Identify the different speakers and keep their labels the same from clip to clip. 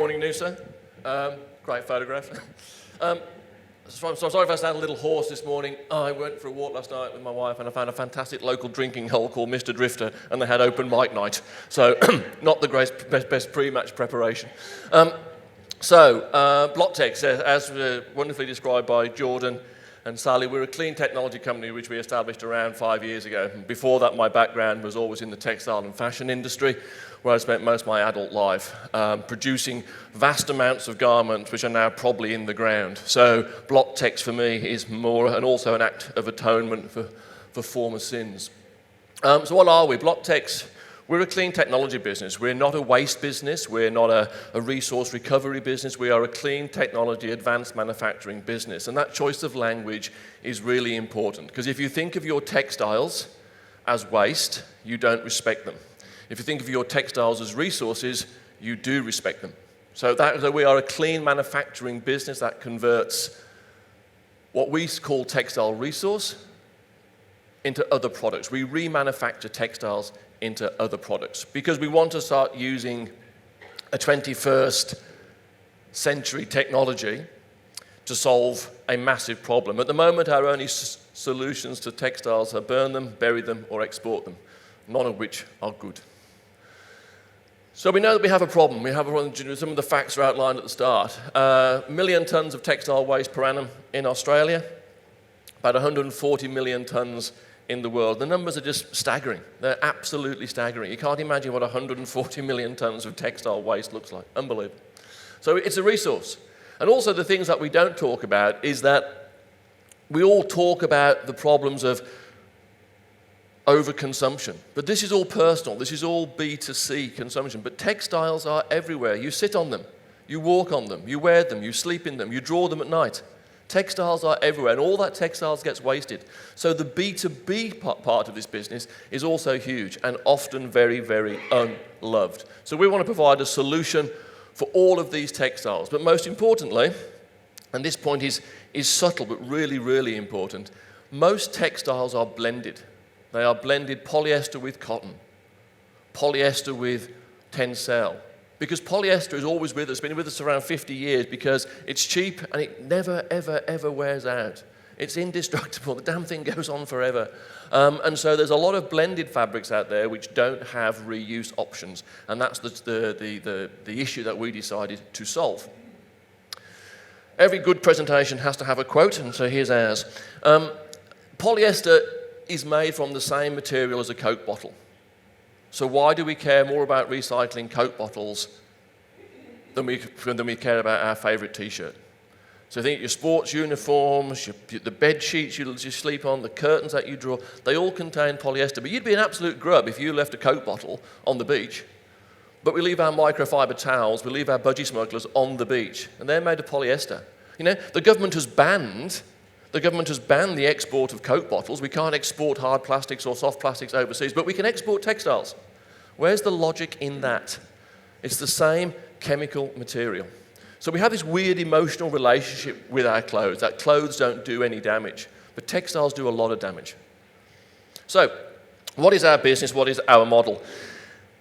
Speaker 1: morning, Noosa. Great photograph. So I'm sorry if I sound a little hoarse this morning. I went for a walk last night with my wife and I found a fantastic local drinking hole called Mr. Drifter, and they had open mic night. So not the best pre-match preparation. BlockTexx, as wonderfully described by Jordan and Sally, we're a clean technology company which we established around 5 years ago. And before that, my background was always in the textile and fashion industry, where I spent most of my adult life producing vast amounts of garments which are now probably in the ground. So BlockTexx for me is more and also an act of atonement for former sins. So what are we? BlockTexx, we're a clean technology business. We're not a waste business. We're not a resource recovery business. We are a clean technology advanced manufacturing business. And that choice of language is really important, because if you think of your textiles as waste, you don't respect them. If you think of your textiles as resources, you do respect them. So we are a clean manufacturing business that converts what we call textile resource into other products. We remanufacture textiles into other products because we want to start using a 21st century technology to solve a massive problem. At the moment, our only solutions to textiles are burn them, bury them, or export them, none of which are good. So we know that we have a problem. We have some of the facts are outlined at the start. 1 million tonnes of textile waste per annum in Australia, about 140 million tonnes in the world. The numbers are just staggering. They're absolutely staggering. You can't imagine what 140 million tonnes of textile waste looks like. Unbelievable. So it's a resource. And also the things that we don't talk about is that we all talk about the problems of overconsumption. But this is all personal. This is all B2C consumption. But textiles are everywhere. You sit on them. You walk on them. You wear them. You sleep in them. You draw them at night. Textiles are everywhere, and all that textiles gets wasted. So the B2B part of this business is also huge and often very, very unloved. So we want to provide a solution for all of these textiles. But most importantly, and this point is subtle but really, really important, most textiles are blended. They are blended polyester with cotton, polyester with tencel. Because polyester is always with us, been with us around 50 years because it's cheap and it never, ever, ever wears out. It's indestructible. The damn thing goes on forever. And so there's a lot of blended fabrics out there which don't have reuse options. And that's the issue that we decided to solve. Every good presentation has to have a quote, and so here's ours. Polyester is made from the same material as a Coke bottle. So why do we care more about recycling Coke bottles than we care about our favourite T-shirt? So think your sports uniforms, the bed sheets you sleep on, the curtains that you draw, they all contain polyester. But you'd be an absolute grub if you left a Coke bottle on the beach. But we leave our microfiber towels, we leave our budgie smugglers on the beach, and they're made of polyester. You know, the government has banned the export of Coke bottles. We can't export hard plastics or soft plastics overseas, but we can export textiles. Where's the logic in that? It's the same chemical material. So we have this weird emotional relationship with our clothes, that clothes don't do any damage, but textiles do a lot of damage. So what is our business? What is our model?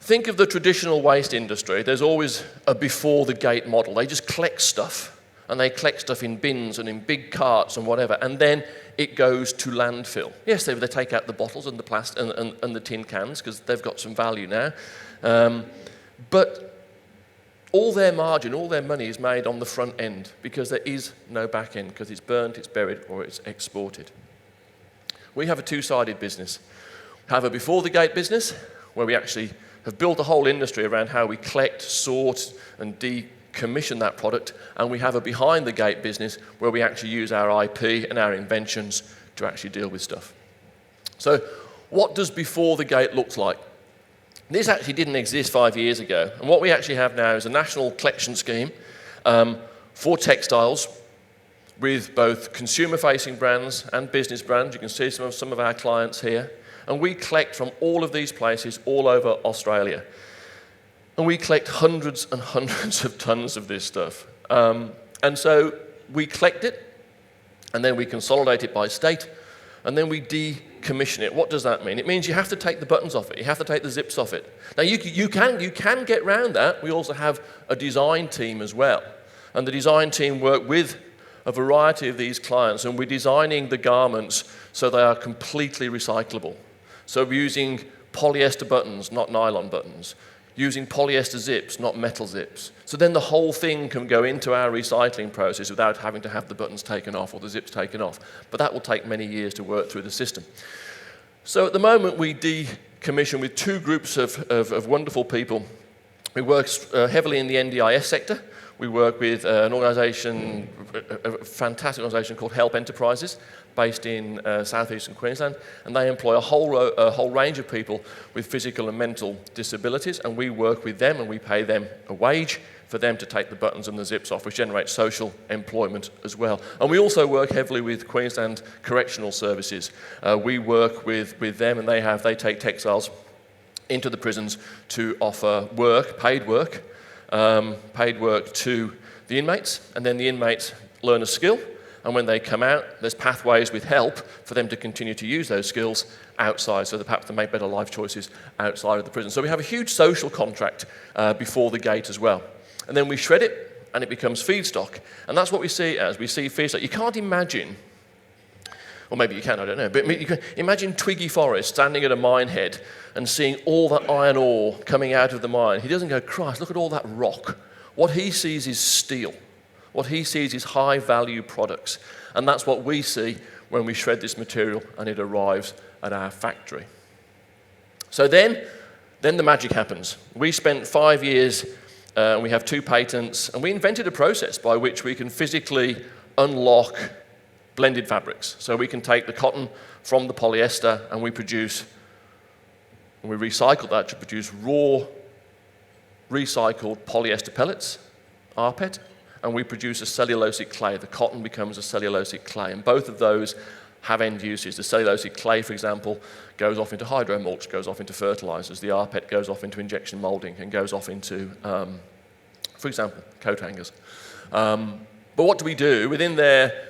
Speaker 1: Think of the traditional waste industry. There's always a before the gate model. They just collect stuff. And they collect stuff in bins and in big carts and whatever, and then it goes to landfill. Yes, they take out the bottles and the plastic and the tin cans because they've got some value now. But all their margin, all their money is made on the front end because there is no back end because it's burnt, it's buried, or it's exported. We have a two-sided business. We have a before the gate business where we actually have built a whole industry around how we collect, sort, and decommission that product, and we have a behind-the-gate business where we actually use our IP and our inventions to actually deal with stuff. So what does before the gate look like? This actually didn't exist 5 years ago, and what we actually have now is a national collection scheme for textiles with both consumer-facing brands and business brands. You can see some of our clients here, and we collect from all of these places all over Australia. And we collect hundreds and hundreds of tons of this stuff. And so we collect it, and then we consolidate it by state, and then we decommission it. What does that mean? It means you have to take the buttons off it. You have to take the zips off it. Now, you can get around that. We also have a design team as well. And the design team work with a variety of these clients, and we're designing the garments so they are completely recyclable. So we're using polyester buttons, not nylon buttons. Using polyester zips, not metal zips. So then the whole thing can go into our recycling process without having to have the buttons taken off or the zips taken off. But that will take many years to work through the system. So at the moment, we decommission with two groups of wonderful people. We work heavily in the NDIS sector. We work with an organisation, a fantastic organisation called Help Enterprises, based in southeastern Queensland, and they employ a whole range of people with physical and mental disabilities, and we work with them and we pay them a wage for them to take the buttons and the zips off, which generates social employment as well. And we also work heavily with Queensland Correctional Services. We work with them, and they take textiles into the prisons to offer work, paid work to the inmates, and then the inmates learn a skill, and when they come out, there's pathways with help for them to continue to use those skills outside, so that perhaps they make better life choices outside of the prison. So we have a huge social contract before the gate as well. And then we shred it, and it becomes feedstock. And that's what we see it as. We see feedstock. You can't imagine, or maybe you can, I don't know, but you can imagine Twiggy Forrest standing at a mine head and seeing all that iron ore coming out of the mine. He doesn't go, Christ, look at all that rock. What he sees is steel. What he sees is high-value products. And that's what we see when we shred this material and it arrives at our factory. So then the magic happens. We spent 5 years, we have 2 patents, and we invented a process by which we can physically unlock blended fabrics. So we can take the cotton from the polyester and we recycle that to produce raw, recycled polyester pellets, rPET, and we produce a cellulosic clay. The cotton becomes a cellulosic clay, and both of those have end uses. The cellulosic clay, for example, goes off into hydromulch, goes off into fertilizers. The rPET goes off into injection molding and goes off into, for example, coat hangers. But what do we do? Within there,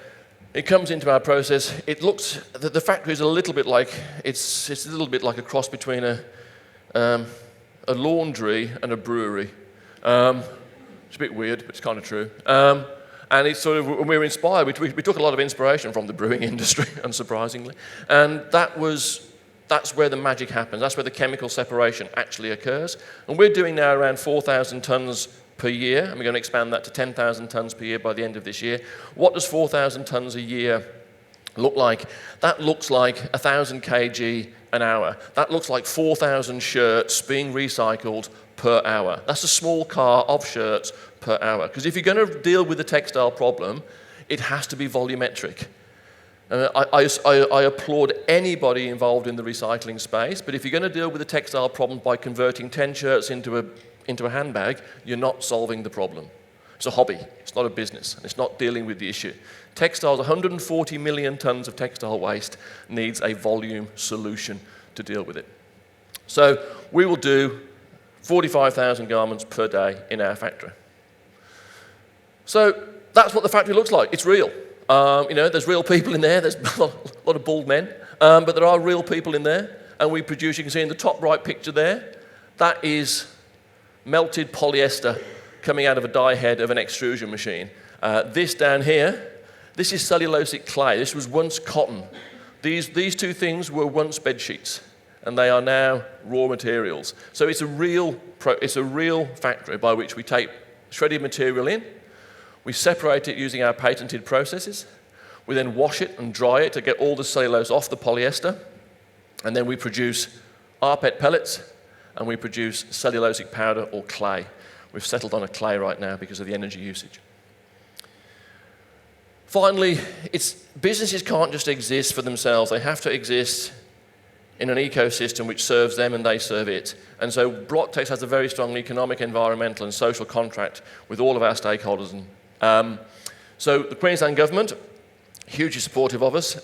Speaker 1: it comes into our process. It looks, the factory is a little bit like, it's a little bit like a cross between a laundry and a brewery. It's a bit weird, but it's kind of true. And it's sort of, we're inspired. We took a lot of inspiration from the brewing industry, unsurprisingly. And that's where the magic happens. That's where the chemical separation actually occurs. And we're doing now around 4,000 tonnes per year, and we're going to expand that to 10,000 tonnes per year by the end of this year. What does 4,000 tonnes a year look like? That looks like 1,000 kg an hour. That looks like 4,000 shirts being recycled per hour. That's a small car of shirts per hour. Because if you're going to deal with the textile problem, it has to be volumetric. I applaud anybody involved in the recycling space, but if you're going to deal with the textile problem by converting 10 shirts into a handbag, you're not solving the problem. It's a hobby. It's not a business. It's not dealing with the issue. Textiles, 140 million tonnes of textile waste, needs a volume solution to deal with it. So we will do 45,000 garments per day in our factory. So that's what the factory looks like. It's real. There's real people in there. There's a lot of bald men, but there are real people in there. And we produce, you can see in the top right picture there, that is melted polyester coming out of a die head of an extrusion machine. This down here, this is cellulosic clay. This was once cotton. These two things were once bed sheets, and they are now raw materials. So it's a real factory by which we take shredded material in, we separate it using our patented processes, we then wash it and dry it to get all the cellulose off the polyester, and then we produce rPET pellets, and we produce cellulosic powder or clay. We've settled on a clay right now because of the energy usage. Finally, businesses can't just exist for themselves. They have to exist in an ecosystem which serves them and they serve it. And so BlockTexx has a very strong economic, environmental and social contract with all of our stakeholders. So the Queensland government, hugely supportive of us.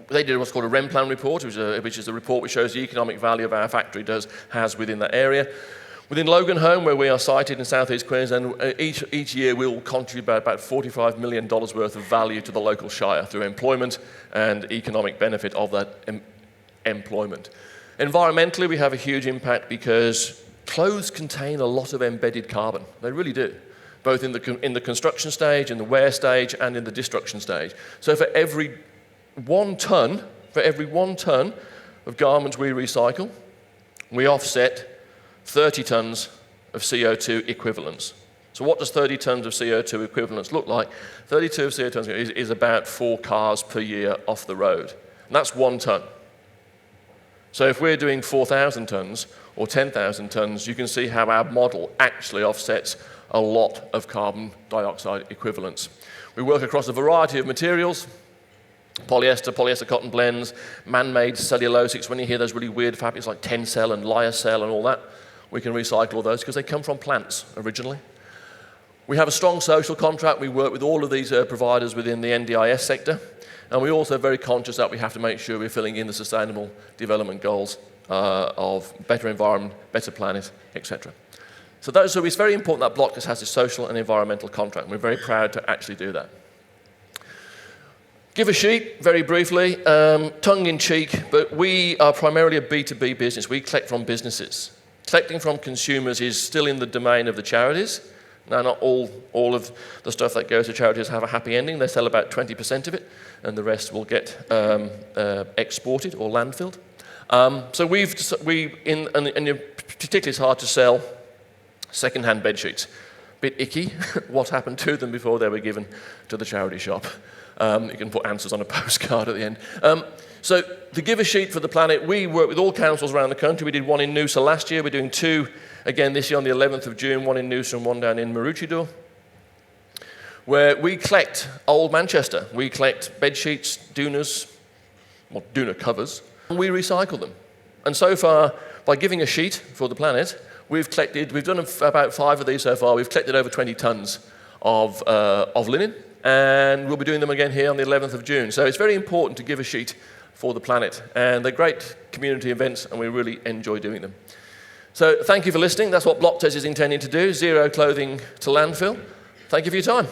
Speaker 1: They did what's called a REM plan report, which is a report which shows the economic value of our factory has within that area. Within Logan Home, where we are sited in southeast Queensland, each year we will contribute about $45 million worth of value to the local shire through employment and economic benefit of that employment. Environmentally, we have a huge impact because clothes contain a lot of embedded carbon. They really do, both in the construction stage, in the wear stage, and in the destruction stage. So for every 1 tonne of garments we recycle, we offset 30 tonnes of CO2 equivalents. So what does 30 tonnes of CO2 equivalents look like? 32 of CO2 is about 4 cars per year off the road. And that's 1 tonne. So if we're doing 4,000 tonnes or 10,000 tonnes, you can see how our model actually offsets a lot of carbon dioxide equivalents. We work across a variety of materials: polyester cotton blends, man-made cellulosics. When you hear those really weird fabrics like Tencel and Lyocell and all that, we can recycle all those because they come from plants originally. We have a strong social contract. We work with all of these providers within the NDIS sector. And we're also very conscious that we have to make sure we're filling in the sustainable development goals of better environment, better planet, etc. So it's very important that BlockTexx has a social and environmental contract. And we're very proud to actually do that. Give a sheet, very briefly, tongue-in-cheek, but we are primarily a B2B business. We collect from businesses. Collecting from consumers is still in the domain of the charities. Now, not all of the stuff that goes to charities have a happy ending. They sell about 20% of it, and the rest will get exported or landfilled. So particularly it's hard to sell second-hand bed sheets. Bit icky what happened to them before they were given to the charity shop. You can put answers on a postcard at the end. So the Give a Sheet for the Planet, we work with all councils around the country. We did one in Noosa last year. We're doing 2 again this year on the 11th of June, one in Noosa and one down in Maroochydore, where we collect old Manchester. We collect bed sheets, doonas, well, doona covers, and we recycle them. And so far, by giving a sheet for the planet, we've done about 5 of these so far. We've collected over 20 tonnes of linen, and we'll be doing them again here on the 11th of June. So it's very important to give a sheet for the planet, and they're great community events, and we really enjoy doing them. So thank you for listening. That's what BlockTexx is intending to do, zero clothing to landfill. Thank you for your time.